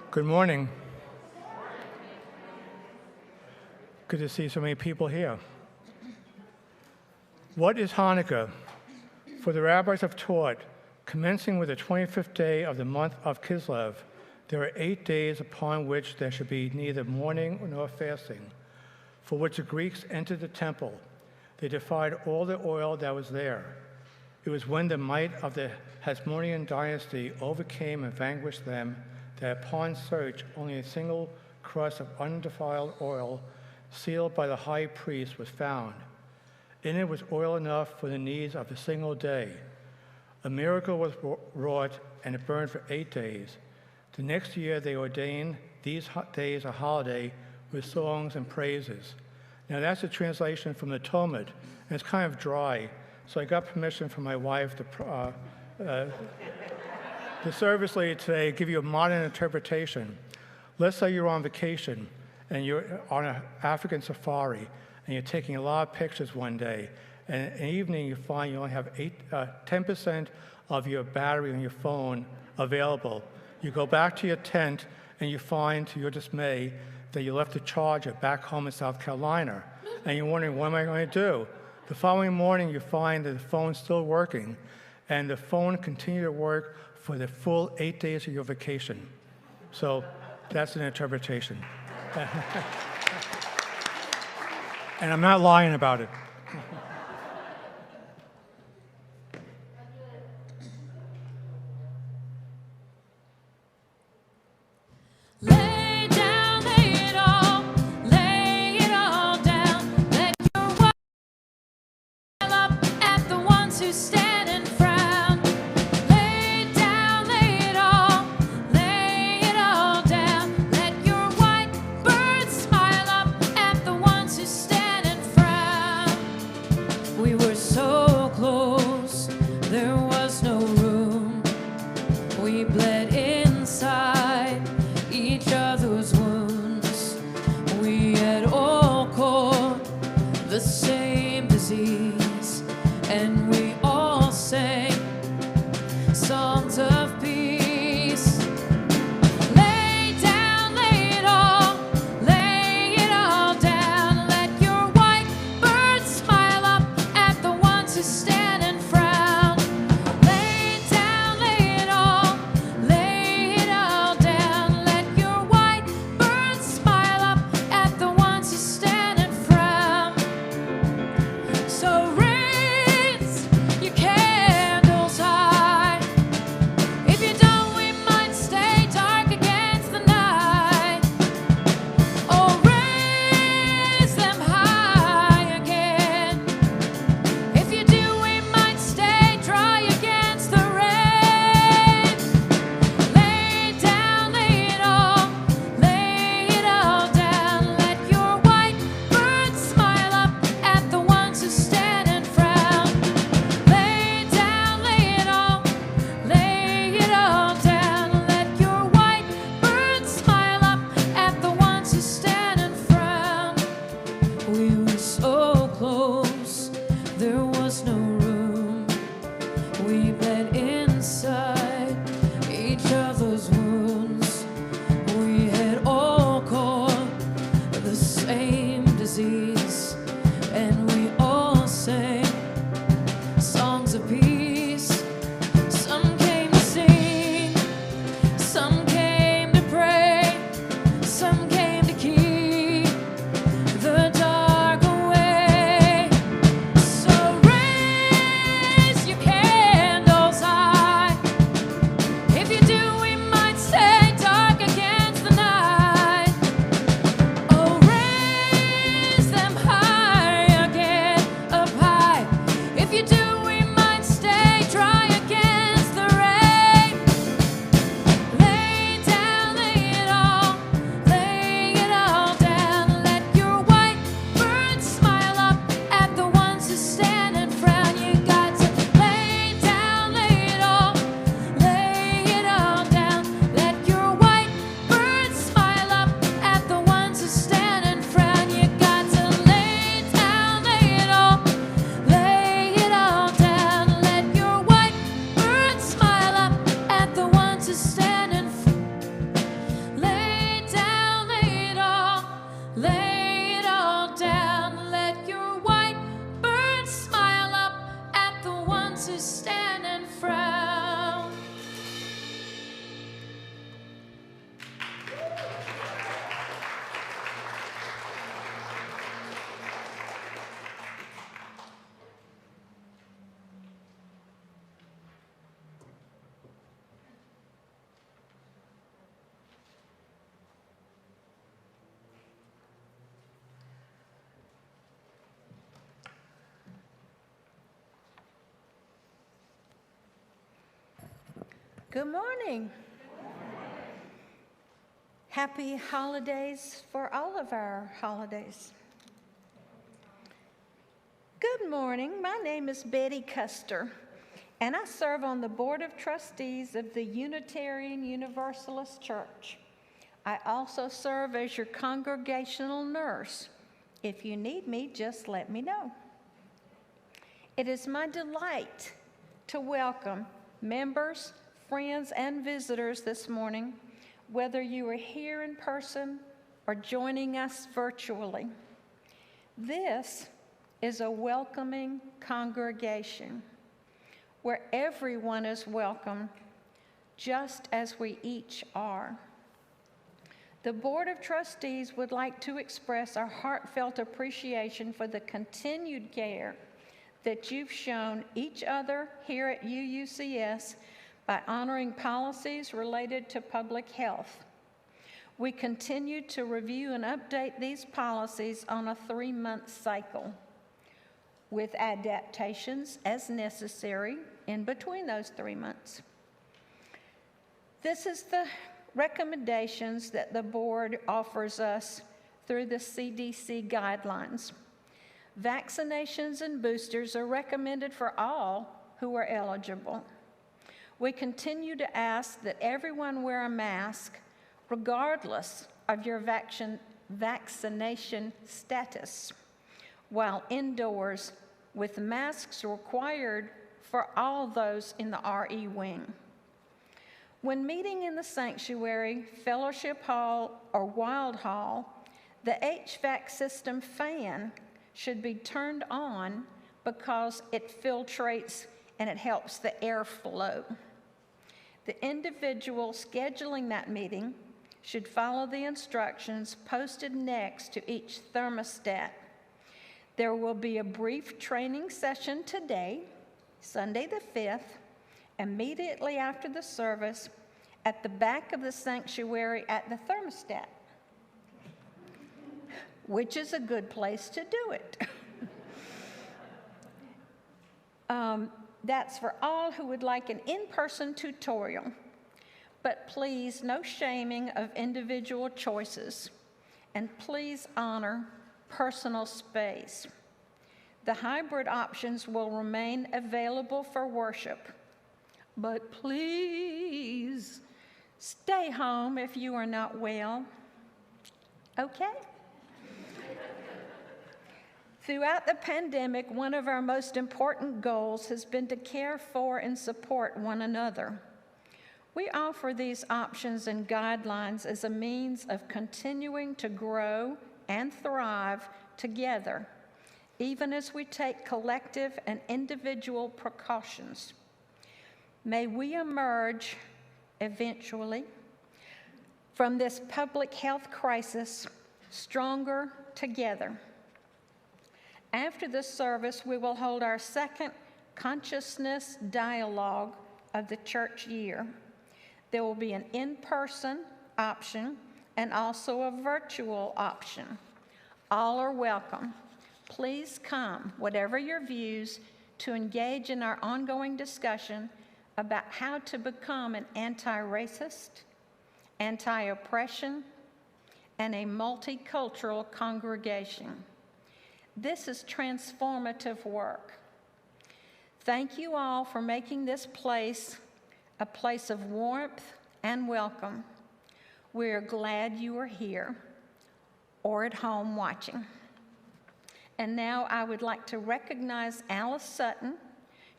Good morning. Good to see so many people here. What is Hanukkah? For the rabbis have taught, commencing with the 25th day of the month of Kislev, there are 8 days upon which there should be neither mourning nor fasting, for which the Greeks entered the temple. They defied all the oil that was there. It was when the might of the Hasmonean dynasty overcame and vanquished them that upon search only a single crust of undefiled oil, sealed by the high priest, was found. In it was oil enough for the needs of a single day. A miracle was wrought, and it burned for 8 days. The next year they ordained these days a holiday with songs and praises. Now that's a translation from the Talmud, and it's kind of dry, so I got permission from my wife the service leader today to give you a modern interpretation. Let's say you're on vacation and you're on an African safari and you're taking a lot of pictures one day, and in the evening you find you only have 10% of your battery on your phone available. You go back to your tent and you find, to your dismay, that you left the charger back home in South Carolina, and you're wondering, what am I going to do? The following morning you find that the phone's still working, and the phone continued to work for the full 8 days of your vacation. So that's an interpretation. And I'm not lying about it. Lay down, lay it all down. Let your white smile up at the ones who stand and frown. Lay down, lay it all down. Let your white bird smile up at the ones who stand and frown. We were so close, there was no room. We bled inside each other. Good morning. Happy holidays for all of our holidays. Good morning. My name is Betty Custer, and I serve on the Board of Trustees of the Unitarian Universalist Church. I also serve as your congregational nurse. If you need me, just let me know. It is my delight to welcome members, friends, and visitors this morning, whether you are here in person or joining us virtually. This is a welcoming congregation where everyone is welcome, just as we each are. The Board of Trustees would like to express our heartfelt appreciation for the continued care that you've shown each other here at UUCS by honoring policies related to public health. We continue to review and update these policies on a 3-month cycle, with adaptations as necessary in between those 3 months. This is the recommendations that the board offers us through the CDC guidelines. Vaccinations and boosters are recommended for all who are eligible. We continue to ask that everyone wear a mask regardless of your vaccination status while indoors, with masks required for all those in the RE wing. When meeting in the sanctuary, fellowship hall, or wild hall, the HVAC system fan should be turned on because it filtrates and it helps the airflow. The individual scheduling that meeting should follow the instructions posted next to each thermostat. There will be a brief training session today, Sunday the 5th, immediately after the service at the back of the sanctuary at the thermostat, which is a good place to do it. That's for all who would like an in-person tutorial, but please, no shaming of individual choices, and please honor personal space. The hybrid options will remain available for worship, but please stay home if you are not well. Okay? Throughout the pandemic, one of our most important goals has been to care for and support one another. We offer these options and guidelines as a means of continuing to grow and thrive together, even as we take collective and individual precautions. May we emerge eventually from this public health crisis stronger together. After the service, we will hold our second consciousness dialogue of the church year. There will be an in-person option and also a virtual option. All are welcome. Please come, whatever your views, to engage in our ongoing discussion about how to become an anti-racist, anti-oppression, and a multicultural congregation. This is transformative work. Thank you all for making this place a place of warmth and welcome. We are glad you are here or at home watching. And now I would like to recognize Alice Sutton,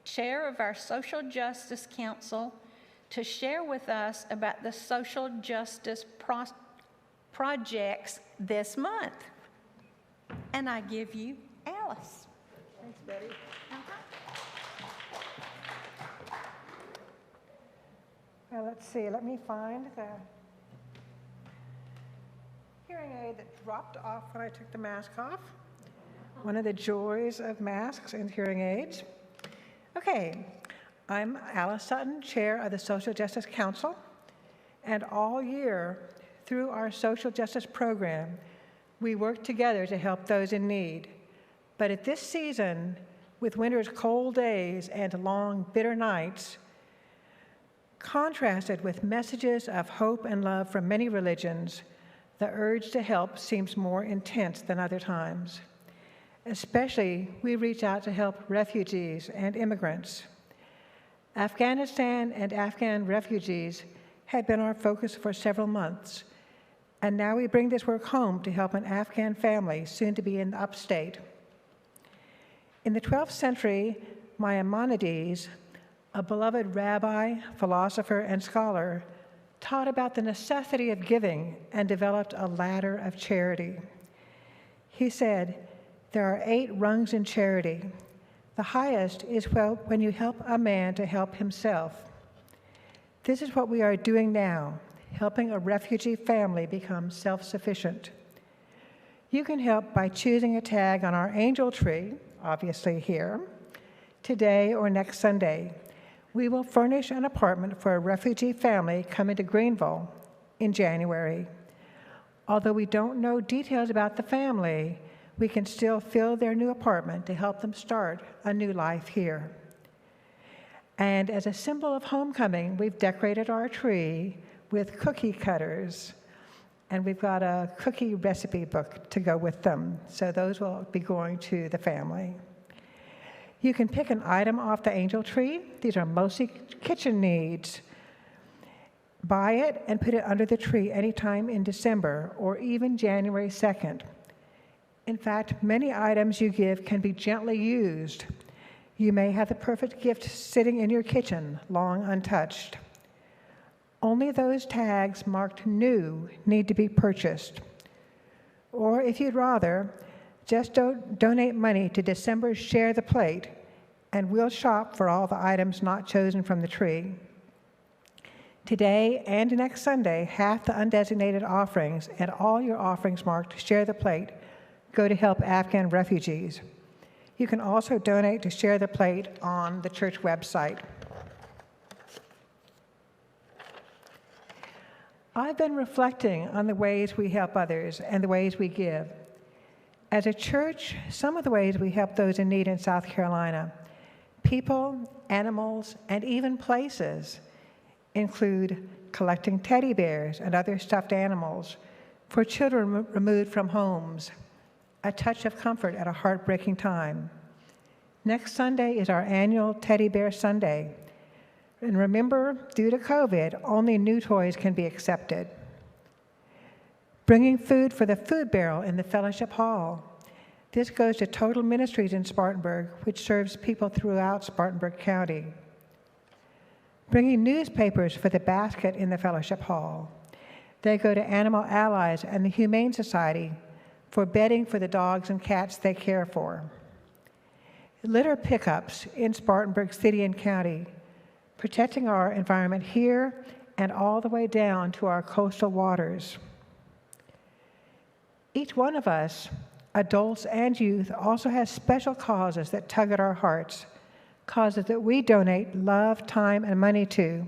Chair of our Social Justice Council, to share with us about the social justice projects this month. And I give you Alice. Thanks, Betty. Well, let's see. Let me find the hearing aid that dropped off when I took the mask off. One of the joys of masks and hearing aids. Okay, I'm Alice Sutton, Chair of the Social Justice Council, and all year through our social justice program, we work together to help those in need. But at this season, with winter's cold days and long, bitter nights, Contrasted with messages of hope and love from many religions, the urge to help seems more intense than other times. Especially, we reach out to help refugees and immigrants. Afghanistan and Afghan refugees had been our focus for several months, and now we bring this work home to help an Afghan family soon to be in the upstate. In the 12th century, Maimonides, a beloved rabbi, philosopher, and scholar, taught about the necessity of giving and developed a ladder of charity. He said, "There are 8 rungs in charity. The highest is when you help a man to help himself. This is what we are doing now, helping a refugee family become self-sufficient. You can help by choosing a tag on our angel tree, obviously here, today or next Sunday. We will furnish an apartment for a refugee family coming to Greenville in January. Although we don't know details about the family, we can still fill their new apartment to help them start a new life here. And as a symbol of homecoming, we've decorated our tree with cookie cutters, and we've got a cookie recipe book to go with them. So those will be going to the family. You can pick an item off the angel tree. These are mostly kitchen needs. Buy it and put it under the tree anytime in December or even January 2nd. In fact, many items you give can be gently used. You may have the perfect gift sitting in your kitchen, long untouched. Only those tags marked new need to be purchased. Or if you'd rather, just donate money to December's Share the Plate, and we'll shop for all the items not chosen from the tree. Today and next Sunday, half the undesignated offerings and all your offerings marked Share the Plate go to help Afghan refugees. You can also donate to Share the Plate on the church website. I've been reflecting on the ways we help others and the ways we give. As a church, some of the ways we help those in need in South Carolina, people, animals, and even places, include collecting teddy bears and other stuffed animals for children removed from homes, a touch of comfort at a heartbreaking time. Next Sunday is our annual Teddy Bear Sunday. And remember, due to COVID, only new toys can be accepted. Bringing food for the food barrel in the fellowship hall. This goes to Total Ministries in Spartanburg, which serves people throughout Spartanburg County. Bringing newspapers for the basket in the fellowship hall. They go to Animal Allies and the Humane Society for bedding for the dogs and cats they care for. Litter pickups in Spartanburg City and County, protecting our environment here and all the way down to our coastal waters. Each one of us, adults and youth, also has special causes that tug at our hearts, causes that we donate love, time, and money to.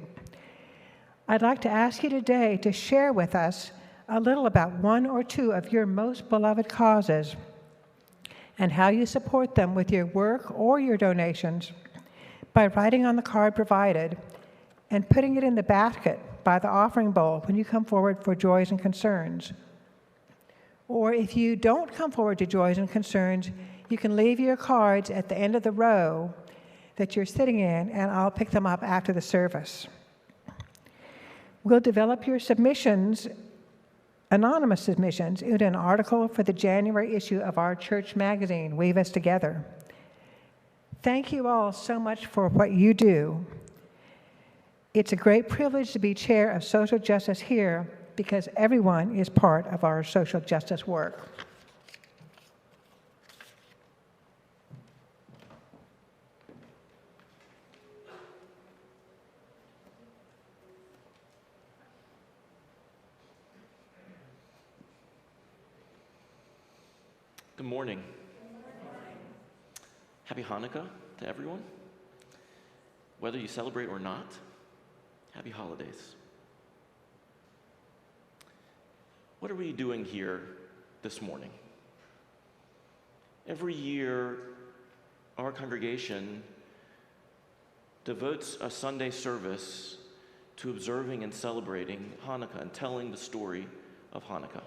I'd like to ask you today to share with us a little about one or two of your most beloved causes and how you support them with your work or your donations by writing on the card provided and putting it in the basket by the offering bowl when you come forward for Joys and Concerns. Or if you don't come forward to Joys and Concerns, you can leave your cards at the end of the row that you're sitting in, and I'll pick them up after the service. We'll develop your submissions, anonymous submissions, into an article for the January issue of our church magazine, Weave Us Together. Thank you all so much for what you do. It's a great privilege to be chair of social justice here because everyone is part of our social justice work. Good morning. Happy Hanukkah to everyone. Whether you celebrate or not, happy holidays. What are we doing here this morning? Every year, our congregation devotes a Sunday service to observing and celebrating Hanukkah and telling the story of Hanukkah.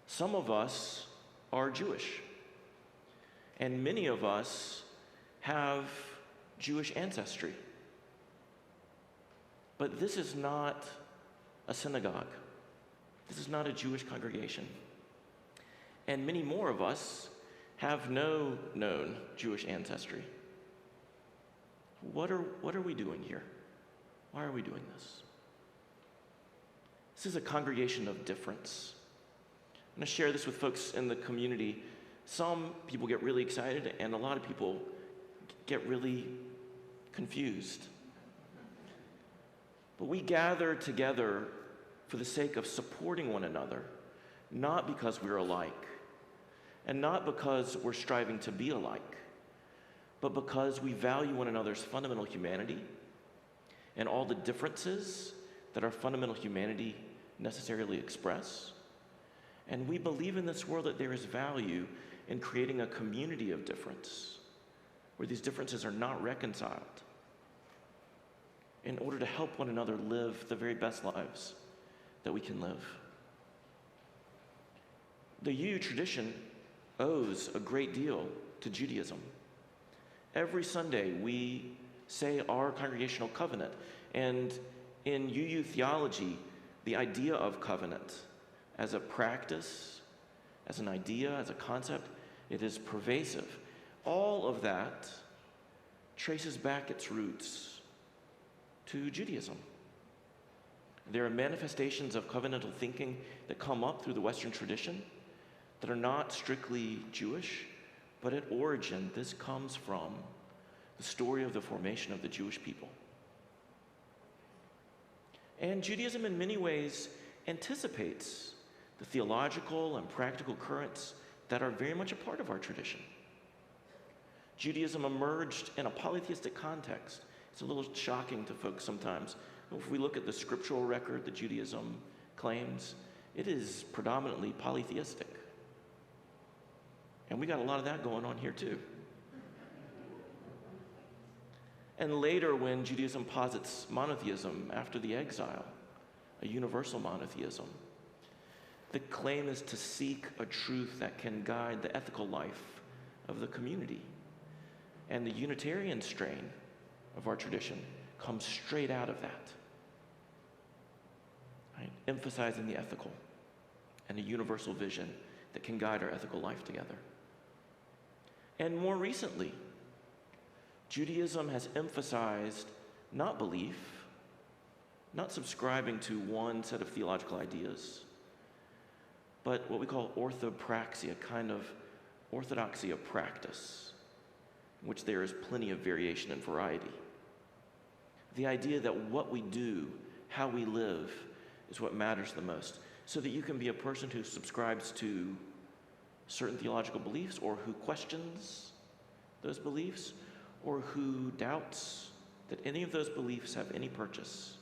Some of us are Jewish, and many of us have Jewish ancestry. But this is not a synagogue. This is not a Jewish congregation. And many more of us have no known Jewish ancestry. What are we doing here? Why are we doing this? This is a congregation of difference. I'm going to share this with folks in the community. Some people get really excited, and a lot of people get really confused. But we gather together for the sake of supporting one another, not because we're alike, and not because we're striving to be alike, but because we value one another's fundamental humanity and all the differences that our fundamental humanity necessarily express. And we believe in this world that there is value in creating a community of difference, where these differences are not reconciled, in order to help one another live the very best lives that we can live. The UU tradition owes a great deal to Judaism. Every Sunday we say our congregational covenant, and in UU theology, the idea of covenant as a practice, as an idea, as a concept, it is pervasive. All of that traces back its roots to Judaism. There are manifestations of covenantal thinking that come up through the Western tradition that are not strictly Jewish, but at origin, this comes from the story of the formation of the Jewish people. And Judaism, in many ways, anticipates the theological and practical currents that are very much a part of our tradition. Judaism emerged in a polytheistic context. It's a little shocking to folks sometimes. If we look at the scriptural record that Judaism claims, it is predominantly polytheistic. And we got a lot of that going on here too. And later, when Judaism posits monotheism after the exile, a universal monotheism, the claim is to seek a truth that can guide the ethical life of the community. And the Unitarian strain of our tradition comes straight out of that, right? Emphasizing the ethical and a universal vision that can guide our ethical life together. And more recently, Judaism has emphasized not belief, not subscribing to one set of theological ideas, but what we call orthopraxy, a kind of orthodoxy of practice, in which there is plenty of variation and variety. The idea that what we do, how we live, is what matters the most, so that you can be a person who subscribes to certain theological beliefs, or who questions those beliefs, or who doubts that any of those beliefs have any purchase,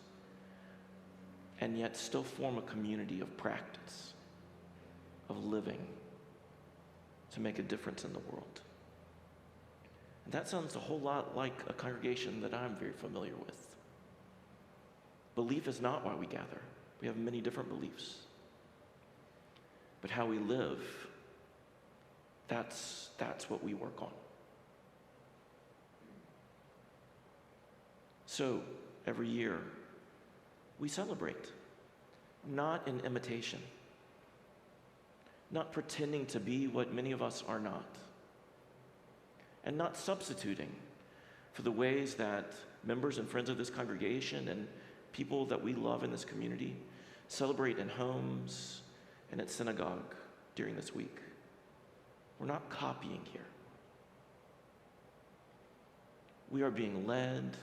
and yet still form a community of practice, of living, to make a difference in the world. And that sounds a whole lot like a congregation that I'm very familiar with. Belief is not why we gather. We have many different beliefs. But how we live, that's what we work on. So, every year, we celebrate, not in imitation, not pretending to be what many of us are not, and not substituting for the ways that members and friends of this congregation and people that we love in this community celebrate in homes and at synagogue during this week. We're not copying here. We are being led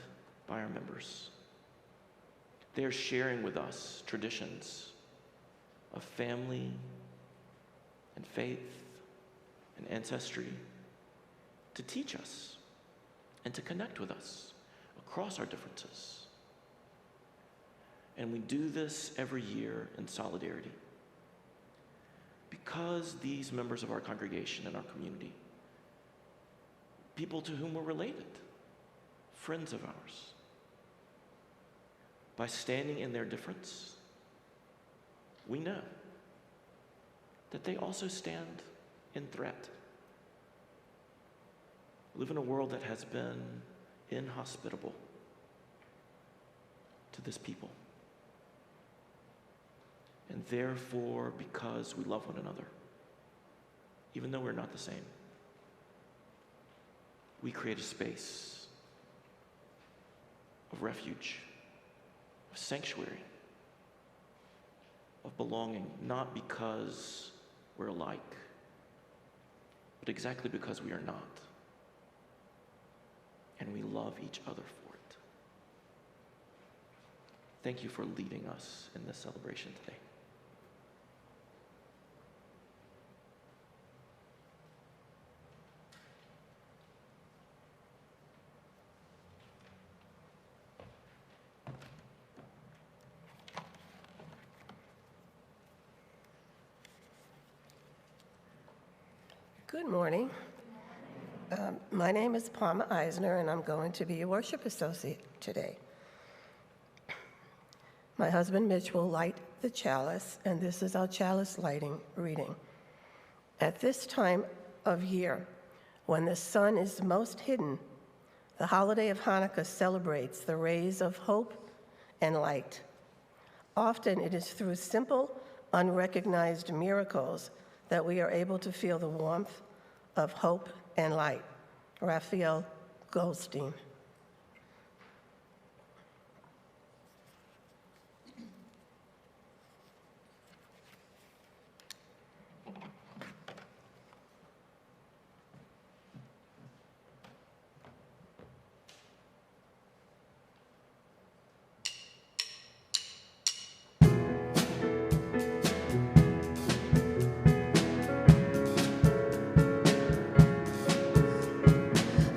by our members. They are sharing with us traditions of family and faith and ancestry to teach us and to connect with us across our differences. And we do this every year in solidarity, because these members of our congregation and our community, people to whom we're related, friends of ours, by standing in their difference, we know that they also stand in threat. We live in a world that has been inhospitable to this people. And therefore, because we love one another, even though we're not the same, we create a space of refuge, of sanctuary, of belonging, not because we're alike, but exactly because we are not. And we love each other for it. Thank you for leading us in this celebration today. Good morning. My name is Palma Eisner, and I'm going to be your worship associate today. My husband Mitch will light the chalice, and this is our chalice lighting reading. At this time of year, when the sun is most hidden, the holiday of Hanukkah celebrates the rays of hope and light. Often it is through simple, unrecognized miracles that we are able to feel the warmth of hope and light. Raphael Goldstein.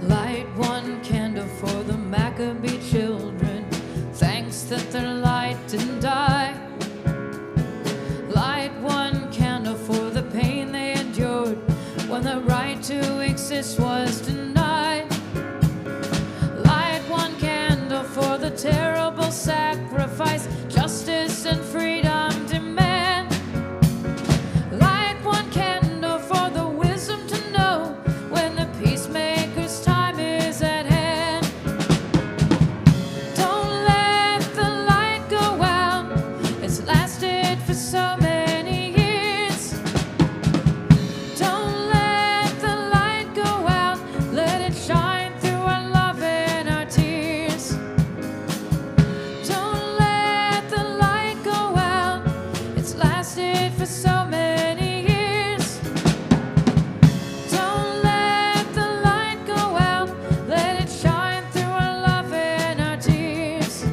Light one candle for the Maccabee children. Thanks that their light didn't die. Light one candle for the pain they endured when the right to exist was denied. Light one candle for the terrible sacrifice justice and freedom demand. Light one candle for the wisdom to know when the peacemaker's time is at hand. Don't let the light go out. It's lasted for so many years. Don't let the light go out. Let it shine through our love and our tears. Don't let the light go out. It's lasted for so many years. Don't let the light go out. Let it shine through our love and our tears.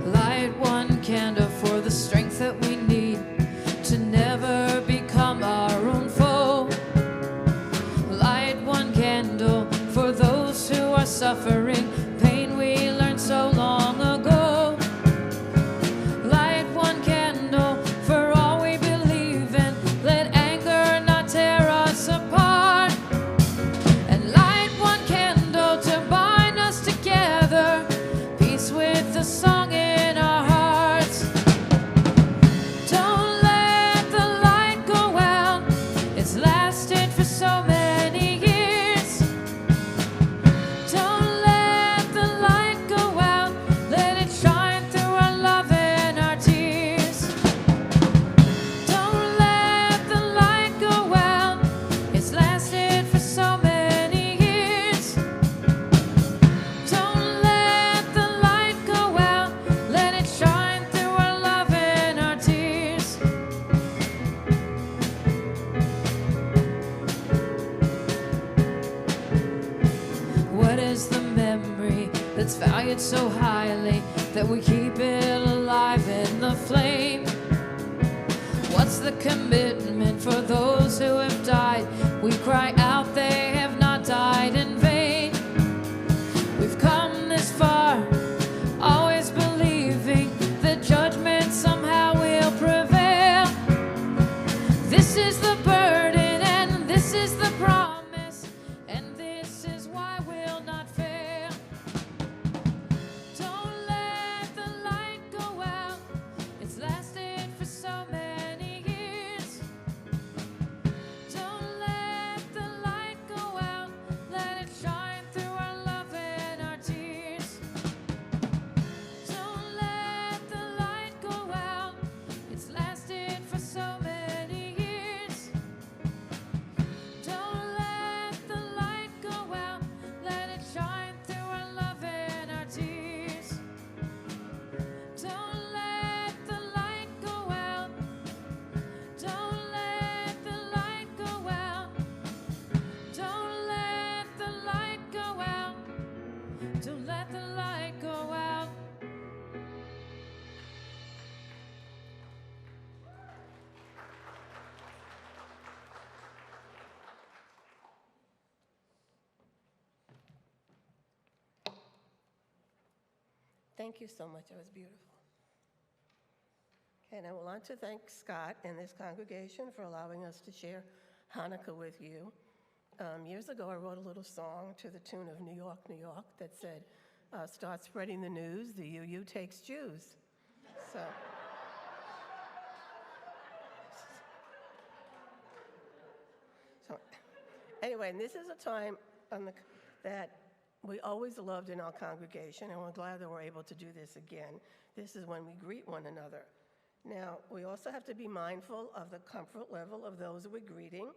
Light one candle for the strength that we need to never become our own foe. Light one candle for those who are suffering pain we learned so long ago. Light one candle for all we believe in. Let anger not tear us apart. And light one candle to bind us together. Peace with the song in our hearts. Don't let the light go out. It's lasted for so many years. Don't let the light go out. Let it shine through our love and our tears. Don't let the light go out. It's lasted for so many years. Don't let the light go out. Let it shine through our love and our tears. What is the memory that's valued so highly that we keep it alive in the flame? What's the commitment for those who have died? We cry out they have not died in vain. We've come this far, always believing that judgment somehow will prevail. This is the burden and this is the promise. Thank you so much. It was beautiful. Okay, and I would like to thank Scott and this congregation for allowing us to share Hanukkah with you. Years ago, I wrote a little song to the tune of New York, New York that said, start spreading the news, the UU takes Jews. So anyway, and this is a time that we always loved in our congregation, and we're glad that we're able to do this again. This is when we greet one another. Now, we also have to be mindful of the comfort level of those we're greeting.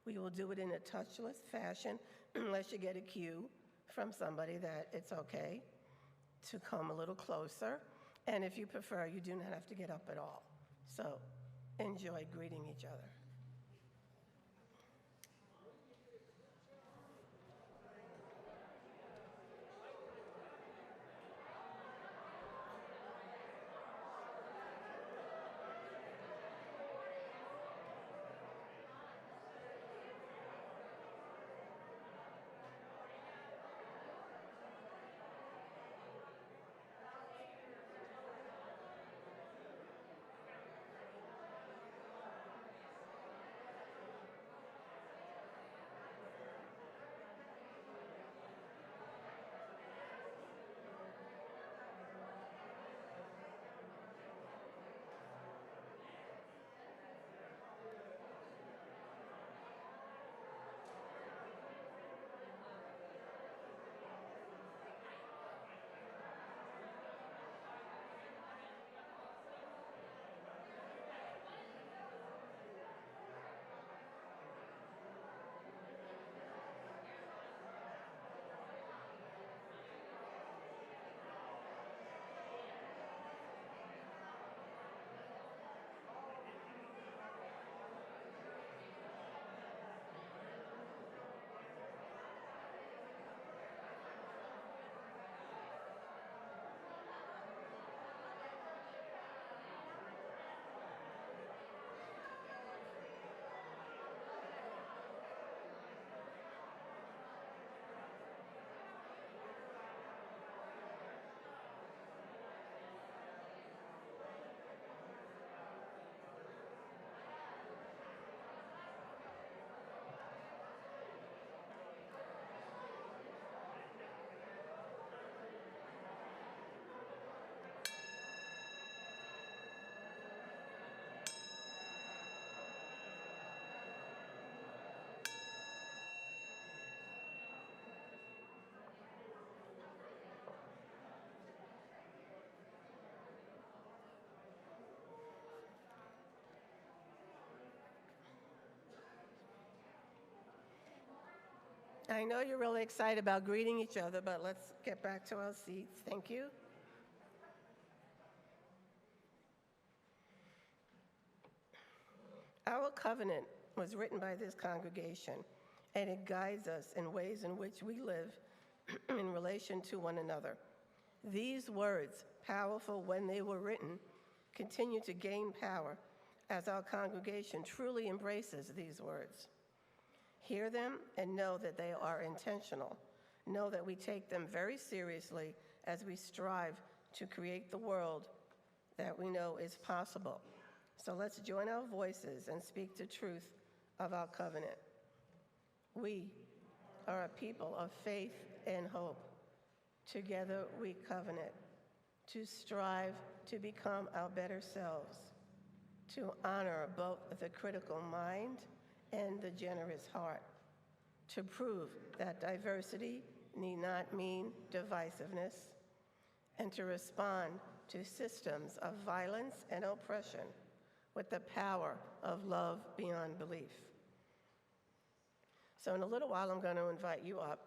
We will do it in a touchless fashion unless you get a cue from somebody that it's okay to come a little closer. And if you prefer, you do not have to get up at all. So enjoy greeting each other. I know you're really excited about greeting each other, but let's get back to our seats. Thank you. Our covenant was written by this congregation, and it guides us in ways in which we live in relation to one another. These words, powerful when they were written, continue to gain power as our congregation truly embraces these words. Hear them and know that they are intentional. Know that we take them very seriously as we strive to create the world that we know is possible. So let's join our voices and speak the truth of our covenant. We are a people of faith and hope. Together we covenant to strive to become our better selves, to honor both the critical mind and the generous heart, to prove that diversity need not mean divisiveness, and to respond to systems of violence and oppression with the power of love beyond belief. So in a little while, I'm going to invite you up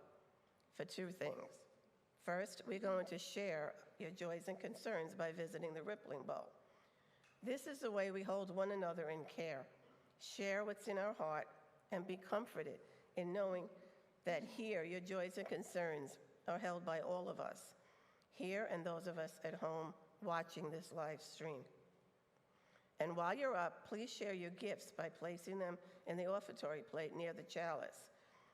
for two things. First, we're going to share your joys and concerns by visiting the Rippling Bowl. This is the way we hold one another in care, share what's in our heart, and be comforted in knowing that here your joys and concerns are held by all of us, here and those of us at home watching this live stream. And while you're up, please share your gifts by placing them in the offertory plate near the chalice.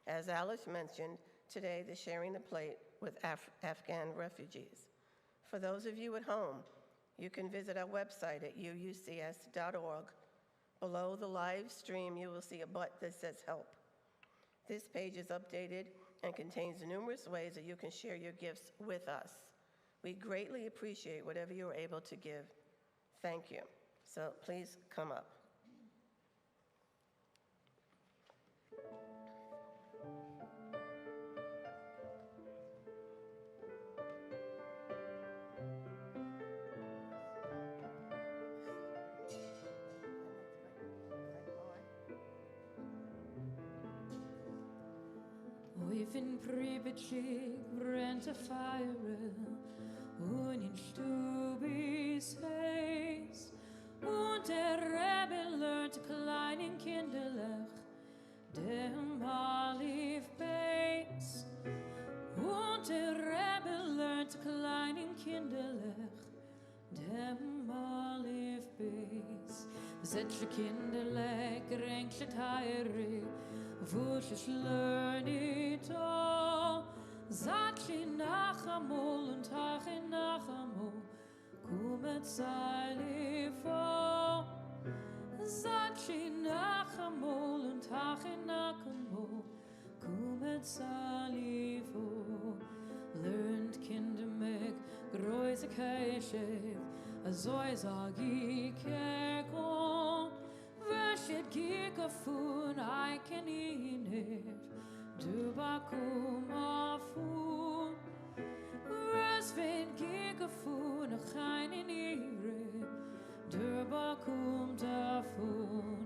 As Alice mentioned, today they're sharing the plate with Afghan refugees. For those of you at home, you can visit our website at uucs.org. Below the live stream, you will see a button that says Help. This page is updated and contains numerous ways that you can share your gifts with us. We greatly appreciate whatever you are able to give. Thank you. So please come up. If in Pripyat brennt a fire und in Stubis Haus und der Rebbe lernt kleinen Kinderlech dem Olive Base und der Rebbe lernt kleinen Kinderlech dem Olive Base. Zet je kinderlech renkje tijre Vushes learn it all. Zachi nachamol und tachi nachamol. Kumet salifo. Zachi nachamol und tachi nachamol. Kumet salifo. Learned kindermek groise keishev. Azoi zagi kerkon. Vashit gigafun I can eat it. Dubakum afun. Resvin gigafun a chaynin ire. Dubakum dafun.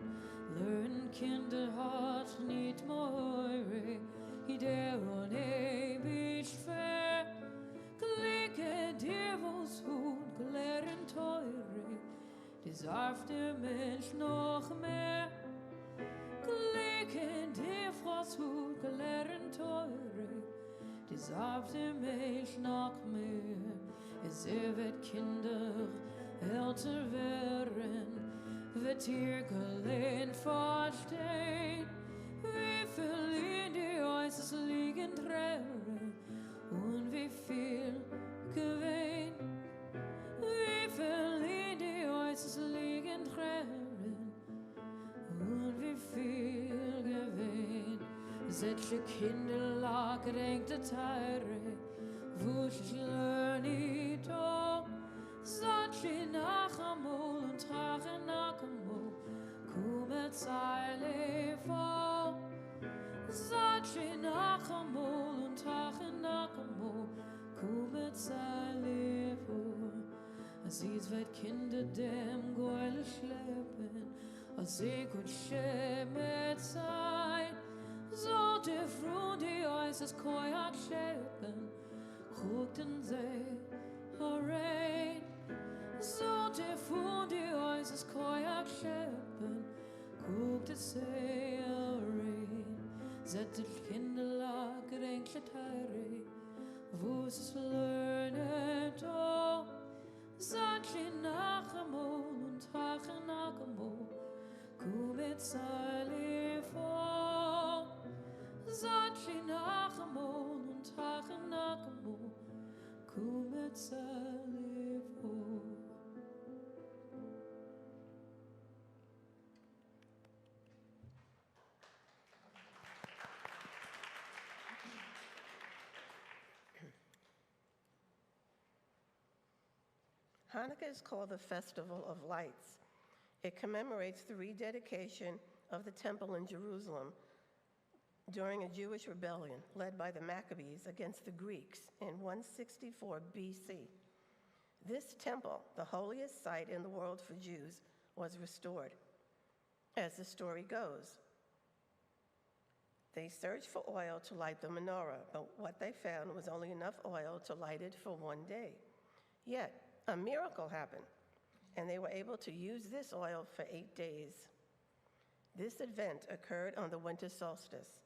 Learn kinder hot nit moire. Hideron e bishfer. Glicke devils hund gleren teure. Darf der Mensch noch mehr Glichen die Frosthut gelernt teure darf der Mensch noch mehr Es wird Kinder älter werden Wird ihr gelernt verstehen Wie viel in die Äußers liegen Tränen Und wie viel gewinnt Wie viel in die Äußers liegen Tränen und wie viel Gewinn. Solche Kinder lag gerenkte Teire, wusch learn it all. Solche Nachamol und Trache Nachamol, kumet Zeile vor. Solche Nachamol und Trache Nachamol, kumet Zeile vor. Als wird Kinder dem Geule schleppen, als sie gut schämet sein. So der Frau, die äußerst Kojak schäppen, guckten sie herein. So der Frau, die äußerst Kojak schäppen, guckte sie herein. Zette Kinderlag gerenkte Teire, wo es lernet all. Zachi nachamol und tache nachamol, kumet salifo. Zachi nachamol und tache nachamol, kumet salifo. Hanukkah is called the Festival of Lights. It commemorates the rededication of the temple in Jerusalem during a Jewish rebellion led by the Maccabees against the Greeks in 164 BC. This temple, the holiest site in the world for Jews, was restored. As the story goes, they searched for oil to light the menorah, but what they found was only enough oil to light it for one day. Yet, a miracle happened, and they were able to use this oil for 8 days. This event occurred on the winter solstice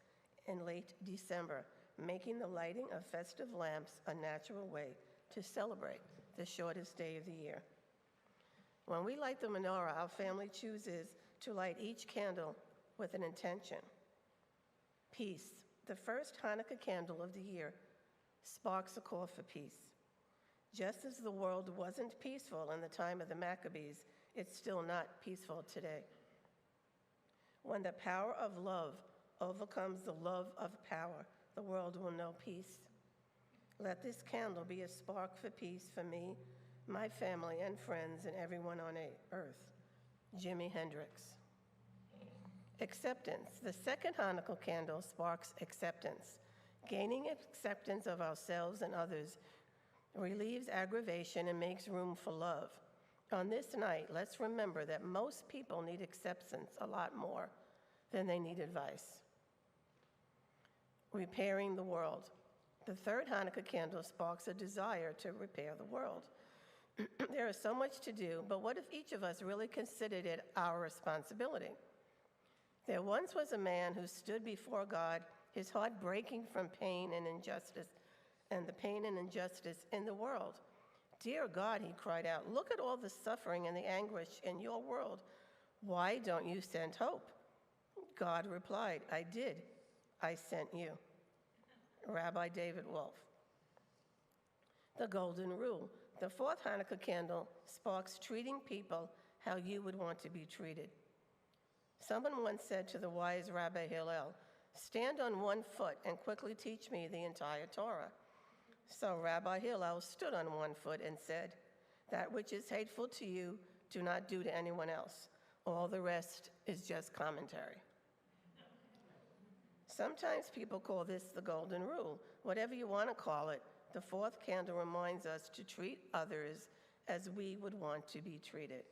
in late December, making the lighting of festive lamps a natural way to celebrate the shortest day of the year. When we light the menorah, our family chooses to light each candle with an intention. Peace, the first Hanukkah candle of the year, sparks a call for peace. Just as the world wasn't peaceful in the time of the Maccabees, it's still not peaceful today. When the power of love overcomes the love of power, the world will know peace. Let this candle be a spark for peace for me, my family and friends, and everyone on earth. Jimi Hendrix. Acceptance. The second Hanukkah candle sparks acceptance. Gaining acceptance of ourselves and others relieves aggravation and makes room for love. On this night, let's remember that most people need acceptance a lot more than they need advice. Repairing the world. The third Hanukkah candle sparks a desire to repair the world. There is so much to do, but what if each of us really considered it our responsibility? There once was a man who stood before God, his heart breaking from pain and injustice, and the pain and injustice in the world. Dear God, he cried out, look at all the suffering and the anguish in your world. Why don't you send hope? God replied, I did. I sent you. Rabbi David Wolf. The Golden Rule. The fourth Hanukkah candle sparks treating people how you would want to be treated. Someone once said to the wise Rabbi Hillel, stand on one foot and quickly teach me the entire Torah. So Rabbi Hillel stood on one foot and said, that which is hateful to you, do not do to anyone else. All the rest is just commentary. Sometimes people call this the Golden Rule. Whatever you want to call it, the fourth candle reminds us to treat others as we would want to be treated.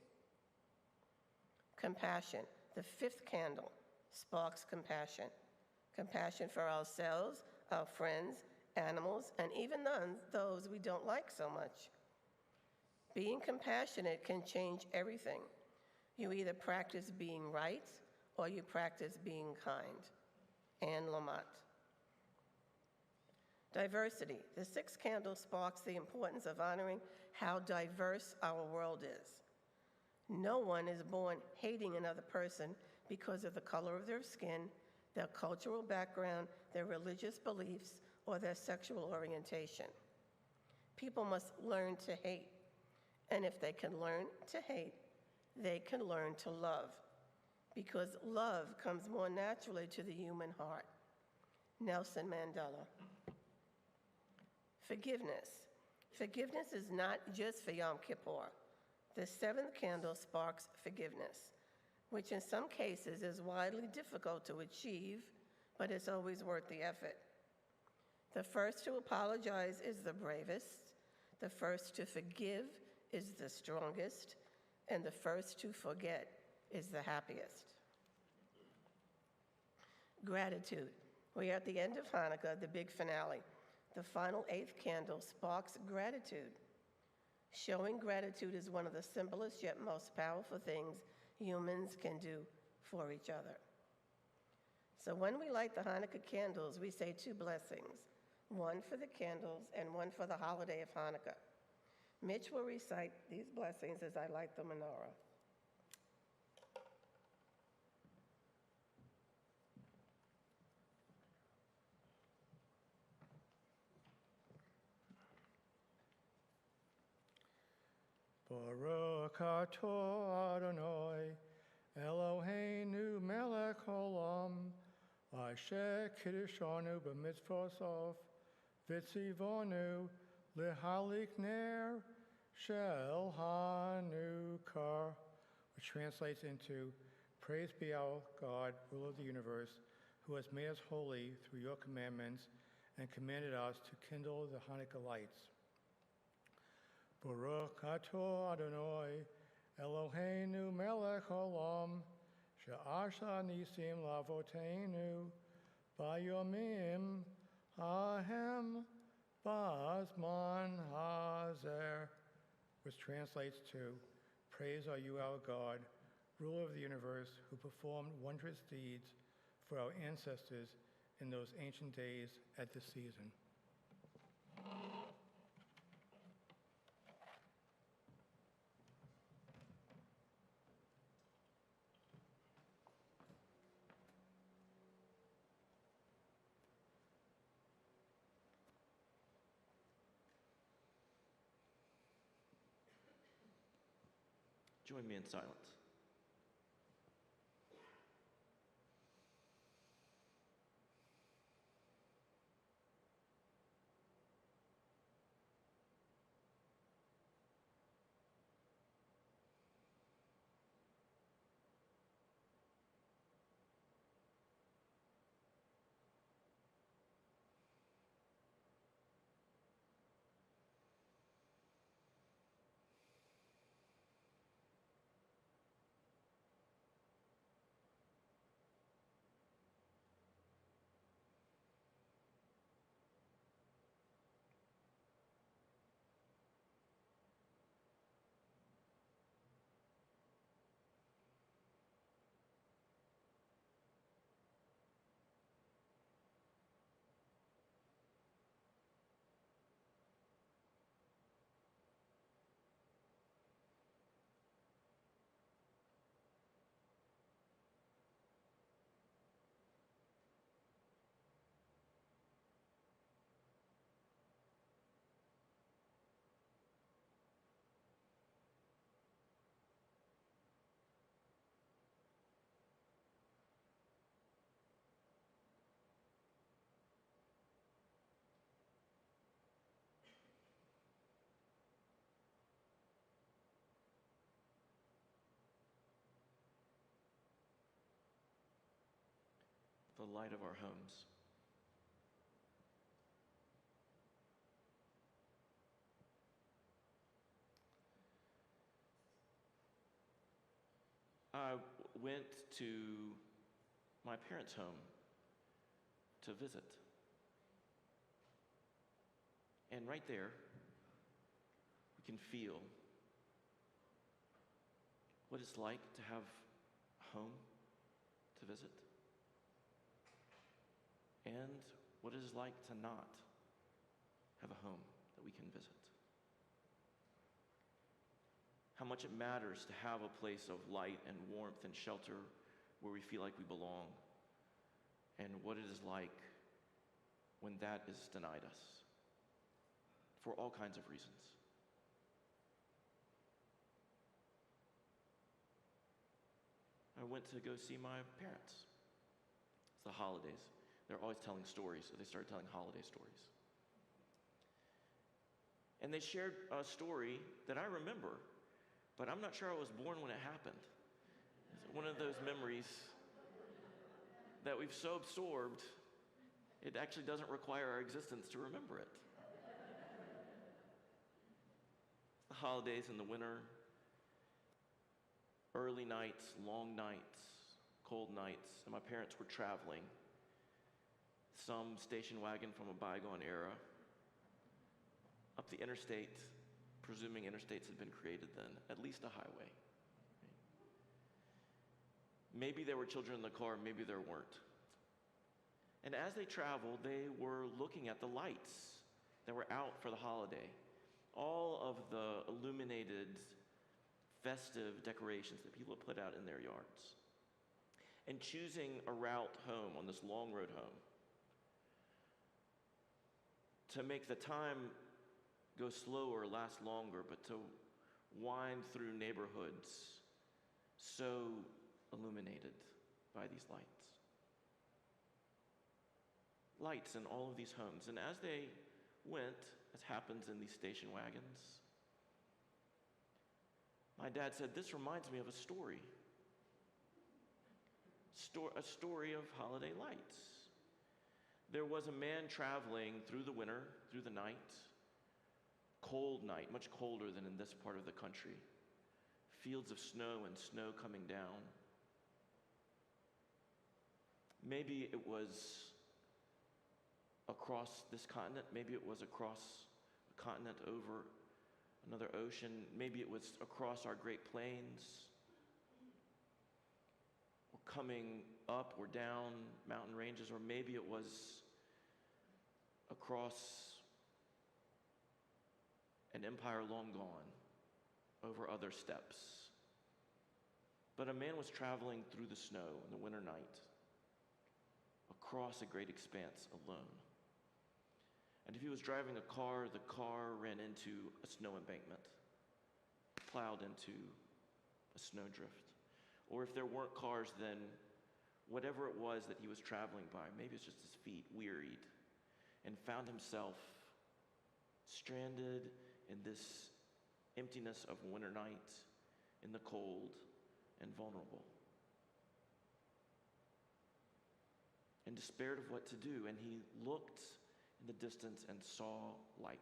Compassion. The fifth candle sparks compassion. Compassion for ourselves, our friends, animals, and even those we don't like so much. Being compassionate can change everything. You either practice being right or you practice being kind. Anne Lamott. Diversity. The sixth candle sparks the importance of honoring how diverse our world is. No one is born hating another person because of the color of their skin, their cultural background, their religious beliefs, or their sexual orientation. People must learn to hate. And if they can learn to hate, they can learn to love, because love comes more naturally to the human heart. Nelson Mandela. Forgiveness. Forgiveness is not just for Yom Kippur. The seventh candle sparks forgiveness, which in some cases is widely difficult to achieve, but it's always worth the effort. The first to apologize is the bravest, the first to forgive is the strongest, and the first to forget is the happiest. Gratitude. We are at the end of Hanukkah, the big finale. The final eighth candle sparks gratitude. Showing gratitude is one of the simplest yet most powerful things humans can do for each other. So when we light the Hanukkah candles, we say two blessings, one for the candles and one for the holiday of Hanukkah. Mitch will recite these blessings as I light the menorah. Baruch atah Adonai, Eloheinu melech haolam, asher kiddushanu b'mitzvosav, v'tzivonu lehalik ner shel Hanukkah, which translates into, praise be our God, ruler of the universe, who has made us holy through your commandments and commanded us to kindle the Hanukkah lights. Baruch atah Adonai, Eloheinu melech haolam, she'asha nisim lavoteinu, bayomim hahem ba'azman hazer, which translates to, praise are you our God, ruler of the universe, who performed wondrous deeds for our ancestors in those ancient days at this season. Join me in silence. The light of our homes. I went to my parents' home to visit. And right there, we can feel what it's like to have a home to visit, and what it is like to not have a home that we can visit. How much it matters to have a place of light and warmth and shelter where we feel like we belong, and what it is like when that is denied us for all kinds of reasons. I went to go see my parents. It's the holidays. They're always telling stories, so they started telling holiday stories. And they shared a story that I remember, but I'm not sure I was born when it happened. It's one of those memories that we've so absorbed, it actually doesn't require our existence to remember it. The holidays in the winter, early nights, long nights, cold nights, and my parents were traveling. Some station wagon from a bygone era, up the interstate, presuming interstates had been created then, at least a highway. Maybe there were children in the car, maybe there weren't. And as they traveled, they were looking at the lights that were out for the holiday. All of the illuminated, festive decorations that people put out in their yards. And choosing a route home on this long road home to make the time go slower, last longer, but to wind through neighborhoods so illuminated by these lights. Lights in all of these homes. And as they went, as happens in these station wagons, my dad said, "This reminds me of a story. A story of holiday lights. There was a man traveling through the winter, through the night, cold night, much colder than in this part of the country. Fields of snow and snow coming down. Maybe it was across this continent, maybe it was across a continent over another ocean, maybe it was across our Great Plains, or coming up or down mountain ranges, or maybe it was across an empire long gone, over other steppes. But a man was traveling through the snow in the winter night, across a great expanse alone. And if he was driving a car, the car ran into a snow embankment, plowed into a snowdrift. Or if there weren't cars, then whatever it was that he was traveling by, maybe it's just his feet, wearied, and found himself stranded in this emptiness of a winter night, in the cold and vulnerable, and despaired of what to do. And he looked in the distance and saw light.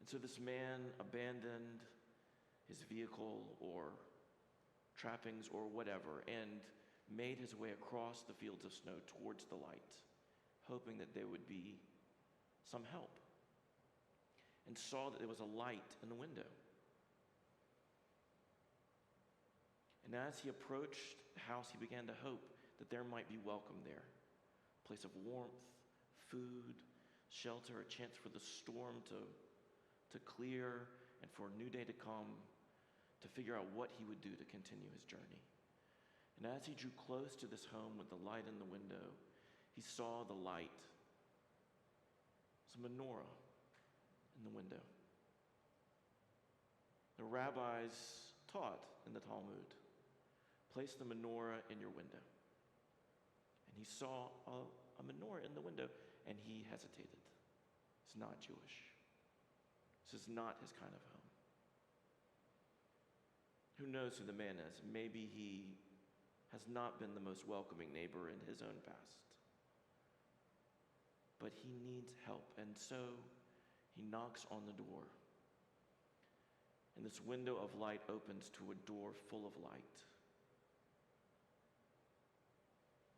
And so this man abandoned his vehicle or trappings or whatever and made his way across the fields of snow towards the light, hoping that there would be some help, and saw that there was a light in the window. And as he approached the house, he began to hope that there might be welcome there, a place of warmth, food, shelter, a chance for the storm to clear and for a new day to come, to figure out what he would do to continue his journey. And as he drew close to this home with the light in the window, he saw the light. It was a menorah in the window. The rabbis taught in the Talmud, place the menorah in your window. And he saw a menorah in the window, and he hesitated. It's not Jewish. This is not his kind of home. Who knows who the man is? Maybe he has not been the most welcoming neighbor in his own past. But he needs help, and so he knocks on the door. And this window of light opens to a door full of light.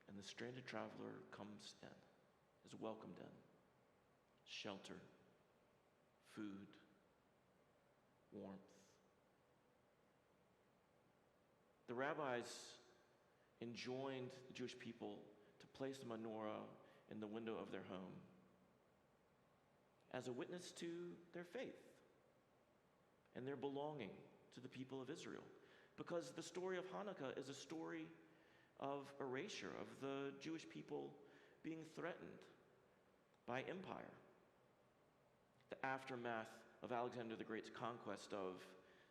And the stranded traveler comes in, is welcomed in. Shelter, food, warmth. The rabbis enjoined the Jewish people to place the menorah in the window of their home as a witness to their faith and their belonging to the people of Israel. Because the story of Hanukkah is a story of erasure, of the Jewish people being threatened by empire. The aftermath of Alexander the Great's conquest of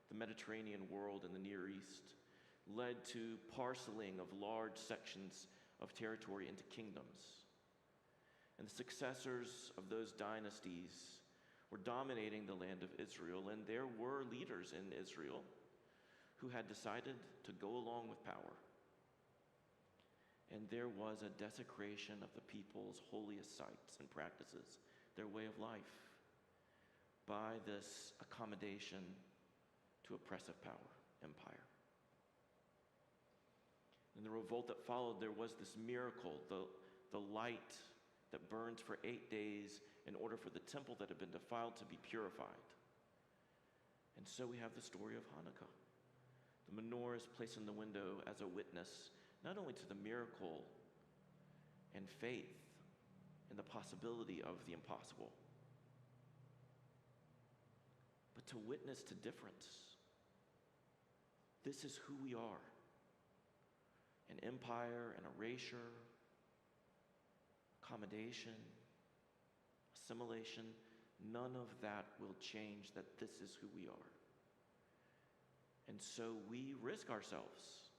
the Mediterranean world and the Near East led to parceling of large sections of territory into kingdoms. And the successors of those dynasties were dominating the land of Israel, and there were leaders in Israel who had decided to go along with power. And there was a desecration of the people's holiest sites and practices, their way of life, by this accommodation to oppressive power, empire. In the revolt that followed, there was this miracle, the light that burns for 8 days in order for the temple that had been defiled to be purified. And so we have the story of Hanukkah. The menorah is placed in the window as a witness, not only to the miracle and faith and the possibility of the impossible, but to witness to difference. This is who we are. An empire, an erasure, accommodation, assimilation, none of that will change that this is who we are. And so we risk ourselves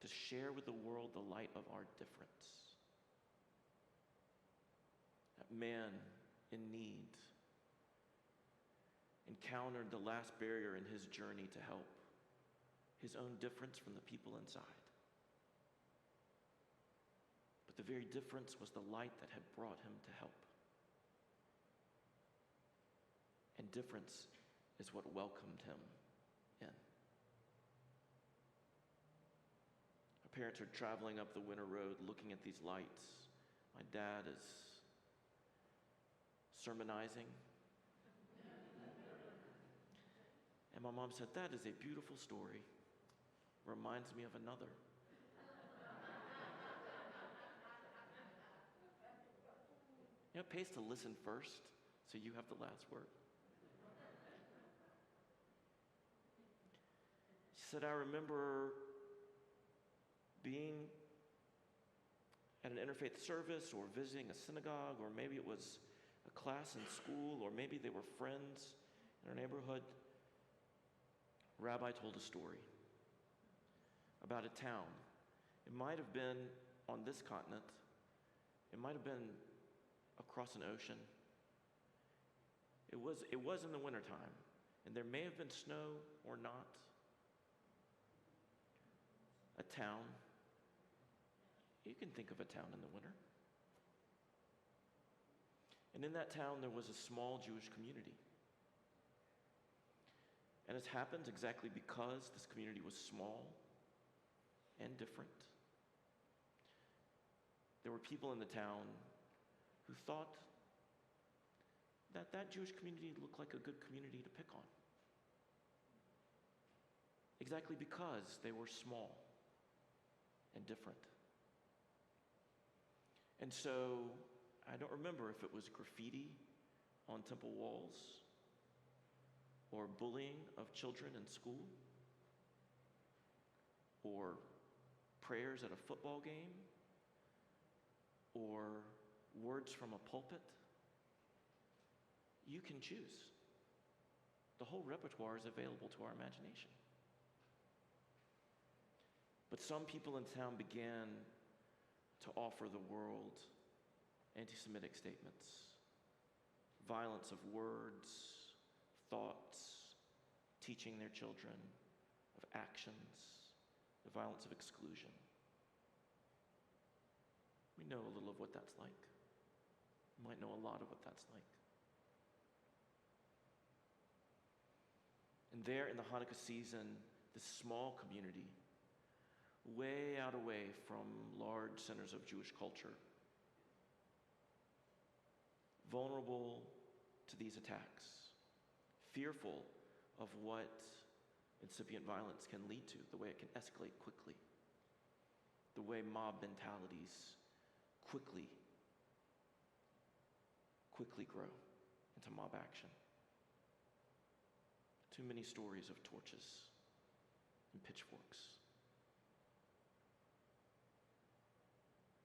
to share with the world the light of our difference. That man in need encountered the last barrier in his journey to help, his own difference from the people inside. But the very difference was the light that had brought him to help. And difference is what welcomed him in. Our parents are traveling up the winter road looking at these lights. My dad is sermonizing. And my mom said, "That is a beautiful story. Reminds me of another." You know, it pays to listen first, so you have the last word. She said, "I remember being at an interfaith service or visiting a synagogue, or maybe it was a class in school, or maybe they were friends in our neighborhood, rabbi told a story about a town. It might have been on this continent. It might have been across an ocean. It was in the wintertime, and there may have been snow or not. A town. You can think of a town in the winter. And in that town, there was a small Jewish community. And it happened exactly because this community was small and different. There were people in the town who thought that that Jewish community looked like a good community to pick on. Exactly because they were small and different. And so, I don't remember if it was graffiti on temple walls or bullying of children in school or prayers at a football game or words from a pulpit. You can choose. The whole repertoire is available to our imagination. But some people in town began to offer the world anti-Semitic statements, violence of words, thoughts, teaching their children, of actions, the violence of exclusion. We know a little of what that's like. We might know a lot of what that's like. And there in the Hanukkah season, this small community, way out away from large centers of Jewish culture, vulnerable to these attacks, fearful of what incipient violence can lead to, the way it can escalate quickly, the way mob mentalities quickly grow into mob action. Too many stories of torches and pitchforks.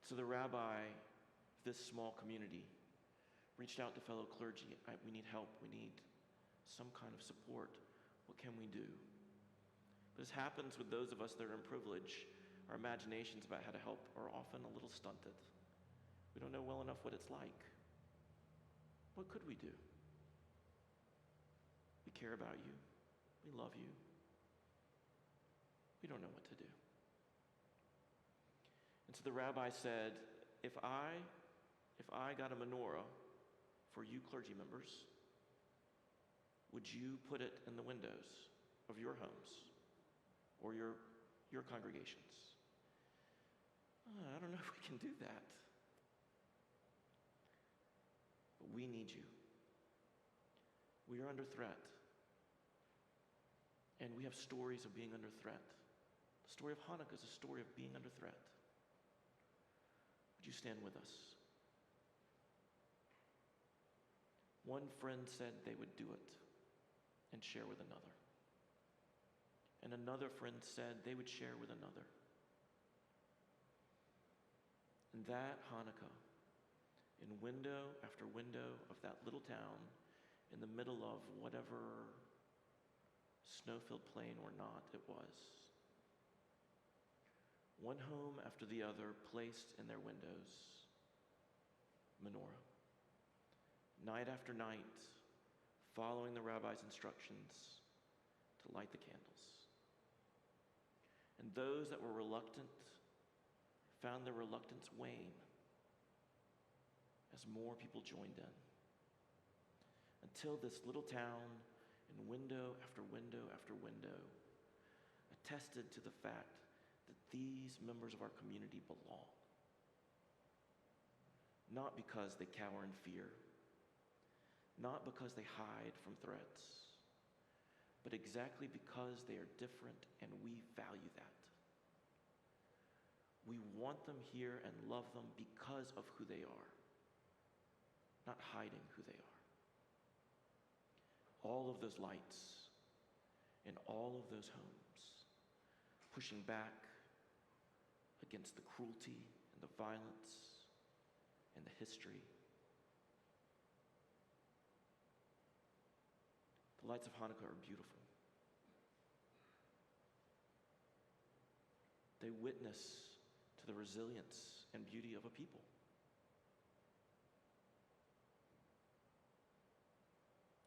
So the rabbi of this small community reached out to fellow clergy. We need help. We need some kind of support. What can we do? But as happens with those of us that are in privilege, our imaginations about how to help are often a little stunted. We don't know well enough what it's like. What could we do? We care about you. We love you. We don't know what to do. And so the rabbi said, if I got a menorah for you clergy members, would you put it in the windows of your homes or your congregations? I don't know if we can do that. But we need you. We are under threat. And we have stories of being under threat. The story of Hanukkah is a story of being under threat. Would you stand with us? One friend said they would do it and share with another. And another friend said they would share with another. And that Hanukkah, in window after window of that little town, in the middle of whatever snow-filled plain or not it was, one home after the other placed in their windows menorah. Night after night, following the rabbi's instructions to light the candles. And those that were reluctant found their reluctance wane as more people joined in. Until this little town, in window after window after window, attested to the fact that these members of our community belong. Not because they cower in fear, not because they hide from threats, but exactly because they are different and we value that. We want them here and love them because of who they are, not hiding who they are. All of those lights in all of those homes, pushing back against the cruelty and the violence and the history. The lights of Hanukkah are beautiful. They witness to the resilience and beauty of a people.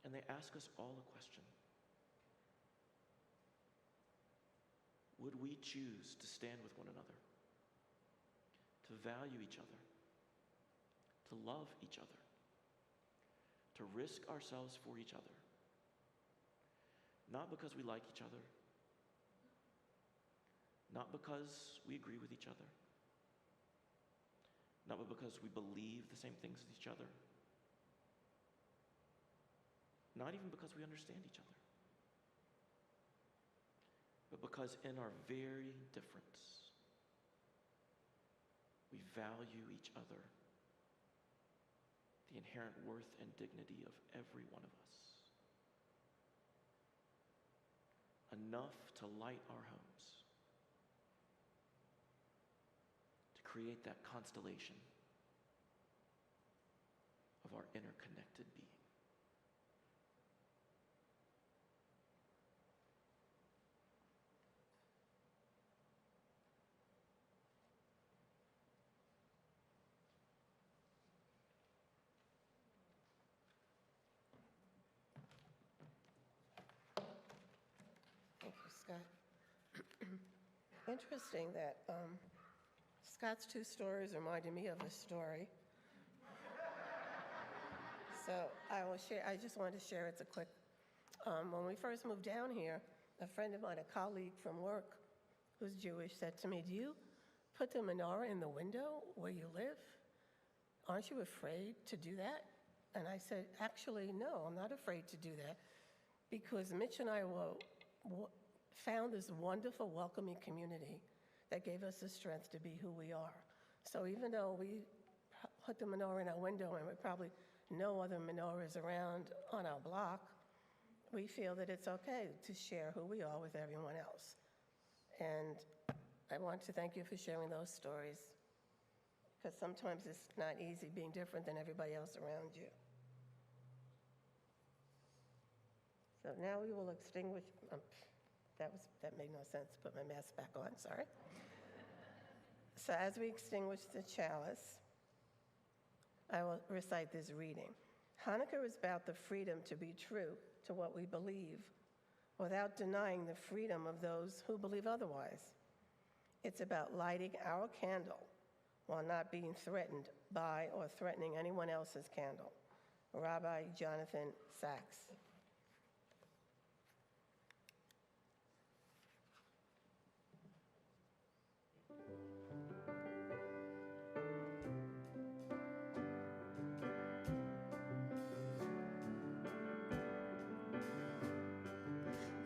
And they ask us all a question. Would we choose to stand with one another, to value each other, to love each other, to risk ourselves for each other? Not because we like each other, not because we agree with each other, not because we believe the same things as each other, not even because we understand each other, but because in our very difference, we value each other, the inherent worth and dignity of every one of us, enough to light our homes, to create that constellation of our interconnected being. Thank you, Scott. Interesting that Scott's two stories reminded me of a story. So I will share. I just wanted to share. It's a quick. When we first moved down here, a friend of mine, a colleague from work, who's Jewish, said to me, "Do you put the menorah in the window where you live? Aren't you afraid to do that?" And I said, "Actually, no, I'm not afraid to do that, because Mitch and I found this wonderful, welcoming community that gave us the strength to be who we are. So even though we put the menorah in our window and we probably no other menorahs around on our block, we feel that it's okay to share who we are with everyone else." And I want to thank you for sharing those stories, because sometimes it's not easy being different than everybody else around you. So now we will extinguish, that made no sense, put my mask back on, sorry. So as we extinguish the chalice, I will recite this reading. Hanukkah is about the freedom to be true to what we believe without denying the freedom of those who believe otherwise. It's about lighting our candle while not being threatened by or threatening anyone else's candle. Rabbi Jonathan Sachs.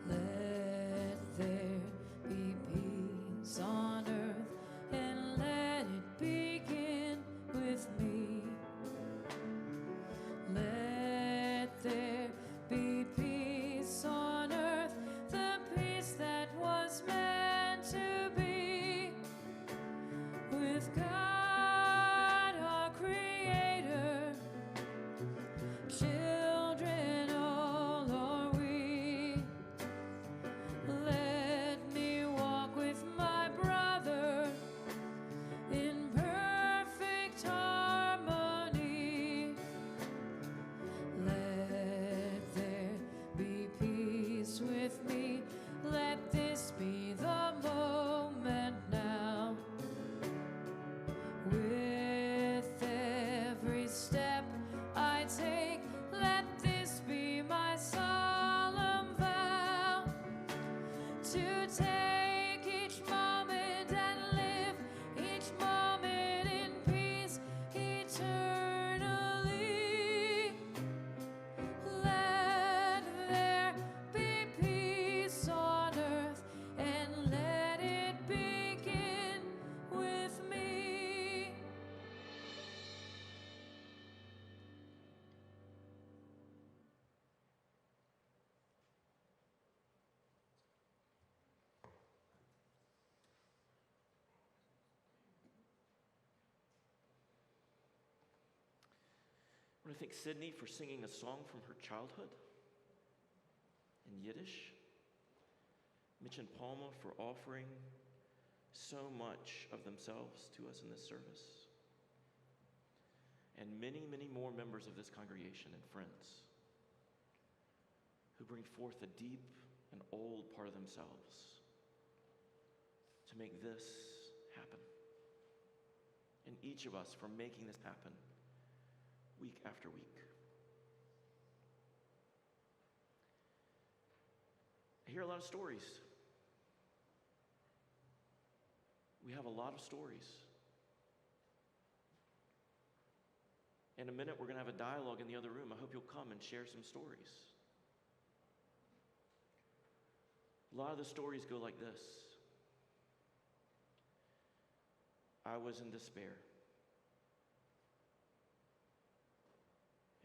Let there be peace on earth, and let it begin with me. Let there be peace on earth, the peace that was meant to be with God, our Creator. Children all are we. Let me walk with my brother in perfect harmony. Let there be peace with me. Let this be the moment now. With every step I take, let this be my solemn vow to take each moment and live each moment in peace eternally. Let there be peace on earth, and let it begin with me. I want to thank Sydney for singing a song from her childhood in Yiddish, Mitch and Palma for offering so much of themselves to us in this service. And many, many more members of this congregation and friends who bring forth a deep and old part of themselves to make this happen. And each of us for making this happen week after week. I hear a lot of stories. We have a lot of stories. In a minute, we're going to have a dialogue in the other room. I hope you'll come and share some stories. A lot of the stories go like this. I was in despair,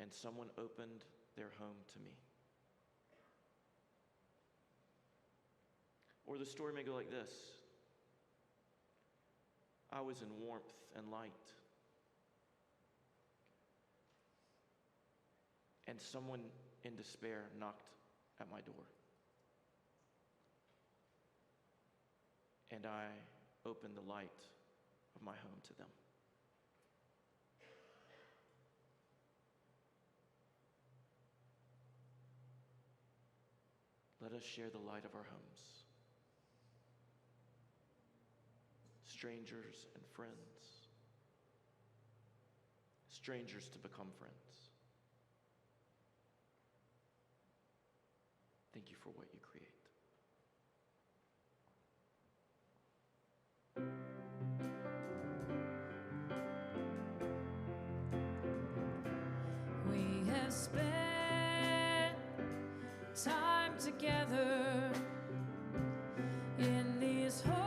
and someone opened their home to me. Or the story may go like this. I was in warmth and light, and someone in despair knocked at my door. And I opened the light of my home to them. Let us share the light of our homes. Strangers and friends. Strangers to become friends. Thank you for what you create. We have spent time together in these holy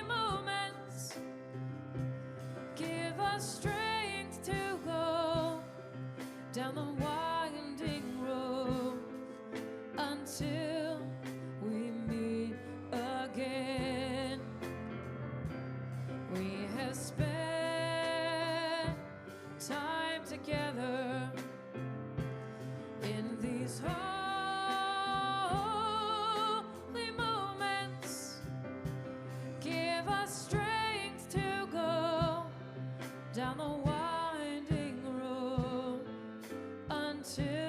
moments. Give us strength to go down the winding road until we meet again. We have spent time together in these holy moments. Give us strength to go down the winding road until